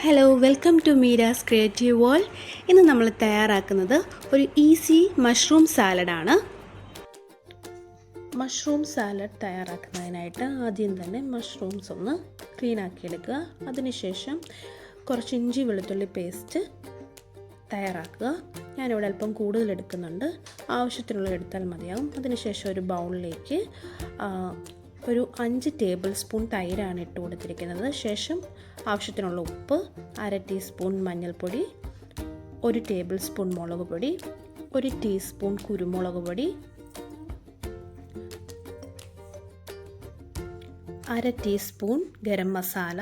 Hello, welcome to Meera's creative world. ഇന്ന് നമ്മൾ തയ്യാറാക്കുന്നത് ഒരു ഈസി മഷ്റൂം സാലഡാണ്. മഷ്റൂം സാലഡ് തയ്യാറാക്കുന്നതിനായിട്ട് ആദ്യം തന്നെ മഷ്റൂംസ് ഒന്ന് ക്ലീൻ ആക്കിയെടുക്കുക. അതിനുശേഷം കുറച്ച് ഇഞ്ചി വെളുത്തുള്ളി പേസ്റ്റ് തയ്യാറാക്കുക. ഞാനിവിടെ അല്പം കൂടുതൽ എടുക്കുന്നുണ്ട്, ആവശ്യത്തിനുള്ള എടുത്താൽ മതിയാവും. അതിനുശേഷം ഒരു ബൗളിലേക്ക് ഒരു 5 ടേബിൾ സ്പൂൺ തൈരാണ് ഇട്ട് കൊടുത്തിരിക്കുന്നത്. ശേഷം ആവശ്യത്തിനുള്ള ഉപ്പ്, 1/2 ടീസ്പൂൺ മഞ്ഞൾപ്പൊടി, 1 ടേബിൾ സ്പൂൺ മുളക് പൊടി, 1 ടീസ്പൂൺ കുരുമുളക് പൊടി, 1/2 ടീസ്പൂൺ ഗരം മസാല,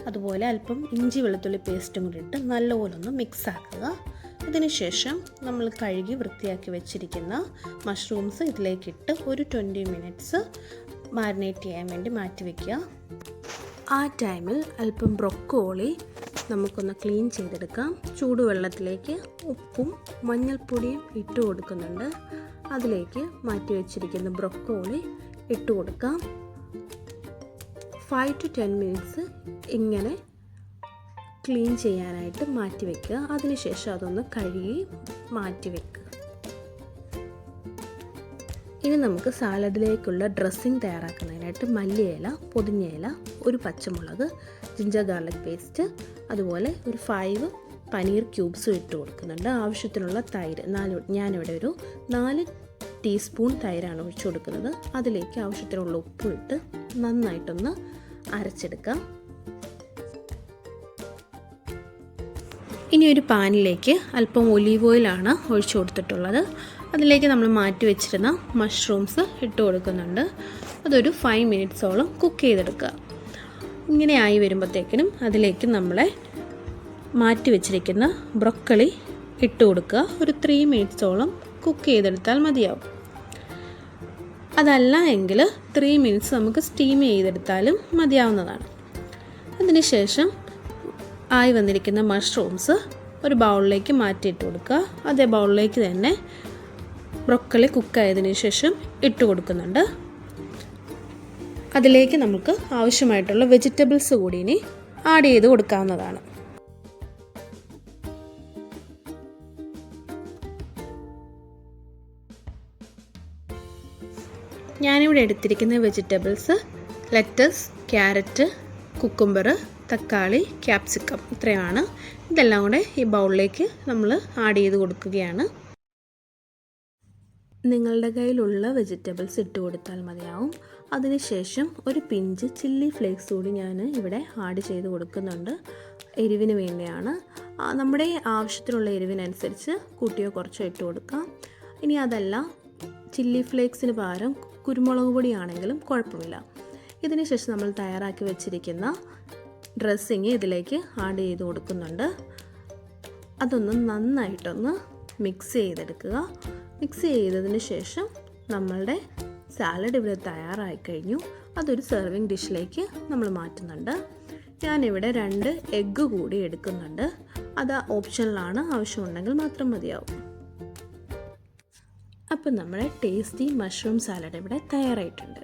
അതുപോലെ അല്പം ഇഞ്ചി വെളുത്തുള്ളി പേസ്റ്റും കൂടി ഇട്ട് നല്ലപോലെ ഒന്ന് മിക്സ് ആക്കുക. അതിനുശേഷം നമ്മൾ കഴുകി വൃത്തിയാക്കി വെച്ചിരിക്കുന്ന മഷ്റൂംസ് ഇതിലേക്കിട്ട് ഒരു 20 മിനിറ്റ്സ് മാരിനേറ്റ് ചെയ്യാൻ വേണ്ടി മാറ്റി വയ്ക്കുക. ആ ടൈമിൽ അല്പം ബ്രൊക്കോളി നമുക്കൊന്ന് ക്ലീൻ ചെയ്തെടുക്കാം. ചൂടുവെള്ളത്തിലേക്ക് ഉപ്പും മഞ്ഞൾപ്പൊടിയും ഇട്ട് കൊടുക്കുന്നുണ്ട്. അതിലേക്ക് മാറ്റി വെച്ചിരിക്കുന്ന ബ്രൊക്കോളി ഇട്ട് കൊടുക്കാം. 5 to 10 മിനിറ്റ്സ് ഇങ്ങനെ ക്ലീൻ ചെയ്യാനായിട്ട് മാറ്റി വയ്ക്കുക. അതിനുശേഷം അതൊന്ന് കഴുകി മാറ്റി വയ്ക്കുക. ഇനി നമുക്ക് സാലഡിലേക്കുള്ള ഡ്രസ്സിങ് തയ്യാറാക്കുന്നതിനായിട്ട് മല്ലിയില, പുതിനയില, ഒരു പച്ചമുളക്, ജിഞ്ചർ ഗാർലിക് പേസ്റ്റ്, അതുപോലെ ഒരു 5 പനീർ ക്യൂബ്സും ഇട്ട് കൊടുക്കുന്നുണ്ട്. ആവശ്യത്തിനുള്ള തൈര് ഞാനിവിടെ ഒരു 4 ടീസ്പൂൺ തൈരാണ് ഒഴിച്ചു കൊടുക്കുന്നത്. അതിലേക്ക് ആവശ്യത്തിനുള്ള ഉപ്പും ഇട്ട് നന്നായിട്ടൊന്ന് അരച്ചെടുക്കാം. ഇനി ഒരു പാനിലേക്ക് അല്പം ഒലീവ് ഓയിലാണ് ഒഴിച്ചു കൊടുത്തിട്ടുള്ളത്. അതിലേക്ക് നമ്മൾ മാറ്റി വെച്ചിരുന്ന മഷ്റൂംസ് ഇട്ട് കൊടുക്കുന്നുണ്ട്. അതൊരു 5 മിനിറ്റ്സോളം കുക്ക് ചെയ്തെടുക്കുക. ഇങ്ങനെ ആയി വരുമ്പോഴത്തേക്കിനും അതിലേക്ക് നമ്മളെ മാറ്റി വെച്ചിരിക്കുന്ന ബ്രൊക്കോളി ഇട്ട് കൊടുക്കുക. ഒരു 3 മിനിറ്റ്സോളം കുക്ക് ചെയ്തെടുത്താൽ മതിയാവും. അതല്ല എങ്കിൽ 3 മിനിറ്റ്സ് നമുക്ക് സ്റ്റീം ചെയ്തെടുത്താലും മതിയാവുന്നതാണ്. അതിനുശേഷം ആയി വന്നിരിക്കുന്ന മഷ്റൂംസ് ഒരു ബൗളിലേക്ക് മാറ്റിയിട്ട് കൊടുക്കുക. അതേ ബൗളിലേക്ക് തന്നെ ബ്രൊക്കോളി കുക്കായതിനു ശേഷം ഇട്ട് കൊടുക്കുന്നുണ്ട്. അതിലേക്ക് നമുക്ക് ആവശ്യമായിട്ടുള്ള വെജിറ്റബിൾസ് കൂടി ഇനി ആഡ് ചെയ്ത് കൊടുക്കാവുന്നതാണ്. ഞാനിവിടെ എടുത്തിരിക്കുന്ന വെജിറ്റബിൾസ് ലെറ്റസ്, ക്യാരറ്റ്, കുക്കുംബർ, തക്കാളി, ക്യാപ്സിക്കം ഇത്രയാണ്. ഇതെല്ലാം കൂടെ ഈ ബൗളിലേക്ക് നമ്മൾ ആഡ് ചെയ്ത് കൊടുക്കുകയാണ്. നിങ്ങളുടെ കയ്യിലുള്ള വെജിറ്റബിൾസ് ഇട്ട് കൊടുത്താൽ മതിയാവും. അതിനുശേഷം ഒരു പിഞ്ച് ചില്ലി ഫ്ലേക്സ് കൂടി ഞാൻ ഇവിടെ ആഡ് ചെയ്ത് കൊടുക്കുന്നുണ്ട്. എരിവിന് വേണ്ടിയാണ്. നമ്മുടെ ആവശ്യത്തിനുള്ള എരിവിനനുസരിച്ച് കൂട്ടിയോ കുറച്ചോ ഇട്ട് കൊടുക്കാം. ഇനി അതല്ല, ചില്ലി ഫ്ലേക്സിന് പകരം കുരുമുളക് പൊടിയാണെങ്കിലും കുഴപ്പമില്ല. ഇതിന് ശേഷം നമ്മൾ തയ്യാറാക്കി വെച്ചിരിക്കുന്ന ഡ്രസ്സിങ് ഇതിലേക്ക് ആഡ് ചെയ്ത് കൊടുക്കുന്നുണ്ട്. അതൊന്ന് നന്നായിട്ടൊന്ന് മിക്സ് ചെയ്തെടുക്കുക. മിക്സ് ചെയ്തതിന് ശേഷം നമ്മളുടെ സാലഡ് ഇവിടെ തയ്യാറായി കഴിഞ്ഞു. അതൊരു സെർവിങ് ഡിഷിലേക്ക് നമ്മൾ മാറ്റുന്നുണ്ട്. ഞാനിവിടെ 2 എഗ്ഗ് കൂടി എടുക്കുന്നുണ്ട്. അത് ഓപ്ഷനിലാണ്, ആവശ്യമുണ്ടെങ്കിൽ മാത്രം മതിയാവും. അപ്പം നമ്മുടെ ടേസ്റ്റി മഷ്റൂം സാലഡ് ഇവിടെ തയ്യാറായിട്ടുണ്ട്.